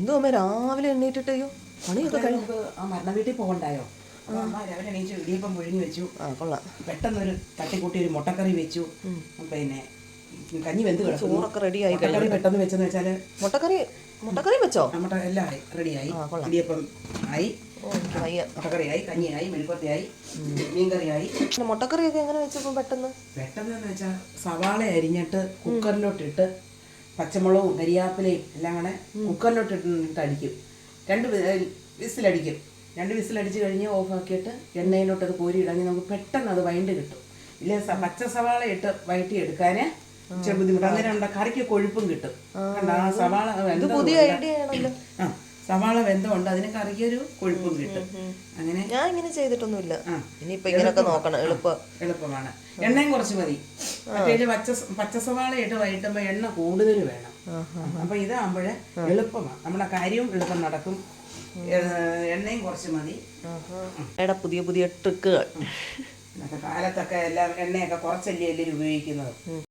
എന്തോ അമ്മ രാവിലെ എണ്ണീറ്റിട്ടയോ പണിയൊക്കെ കഴിഞ്ഞു. ആ മരണ വീട്ടിൽ പോകണ്ടായോ? അപ്പോൾ അമ്മ രാവിലെ എണീച്ചു ഇടിയപ്പം പുഴുങ്ങി വെച്ചു. കൊള്ളാം. പെട്ടെന്നൊരു തട്ടിക്കൂട്ടി ഒരു മുട്ടക്കറി വെച്ചു. പിന്നെ കഞ്ഞി വെന്ത് കിടക്കും. ചോറൊക്കെ റെഡിയായി. മുട്ടക്കറി പെട്ടെന്ന് വെച്ചെന്ന് വെച്ചാൽ മുട്ടക്കറി വെച്ചോ? നമ്മുടെ എല്ലാം ആയി, റെഡിയായി. ഇടിയപ്പം ആയി, മുട്ടക്കറിയായി, കഞ്ഞിയായി, മെഴുക്കുവരട്ടിയായി, മീൻകറിയായി. മുട്ടക്കറിയൊക്കെ എങ്ങനെ വെച്ചപ്പോൾ പെട്ടെന്ന് വെച്ചാൽ സവാള അരിഞ്ഞിട്ട് കുക്കറിലോട്ടിട്ട് പച്ചമുളകും കരിയാപ്പിലയും എല്ലാം കൂടെ കുക്കറിലോട്ടിട്ട് അടിക്കും. 2 വിസിലടിക്കും. 2 വിസിലടിച്ച് കഴിഞ്ഞ് ഓഫാക്കിയിട്ട് എണ്ണയിലോട്ട് അത് കോരി ഇടാമെങ്കിൽ നമുക്ക് പെട്ടെന്ന് അത് വഴണ്ട് കിട്ടും. ഇല്ല പച്ച സവാള ഇട്ട് വഴറ്റി എടുക്കാൻ ഇച്ചിരി ബുദ്ധിമുട്ട്. അന്നേരം കറിക്ക് കൊഴുപ്പും കിട്ടും. ആ സവാള സവാള വെന്തമുണ്ട്, അതിന് കറിക്കൊരു കൊഴുപ്പും കിട്ടും. അങ്ങനെ ഞാൻ ഇങ്ങനെ ചെയ്തിട്ടൊന്നുമില്ല. ഇനിയിപ്പോ ഇങ്ങനെയൊക്കെ നോക്കണം. എളുപ്പമാണ്. എണ്ണയും കുറച്ച് മതി. മറ്റേ പച്ച സവാള ഇട്ട് വഴറ്റുമ്പോൾ എണ്ണ കൂടുതൽ വേണം. അപ്പൊ ഇതാകുമ്പോഴേ എളുപ്പമാണ്, നമ്മുടെ കാര്യവും എളുപ്പം നടക്കും. എണ്ണയും കുറച്ച് മതി. പുതിയ പുതിയ ട്രിക്കുകൾ. കാലത്തൊക്കെ എല്ലാം എണ്ണയൊക്കെ കുറച്ചല്ലേ എല്ലാവരും ഉപയോഗിക്കുന്നത്.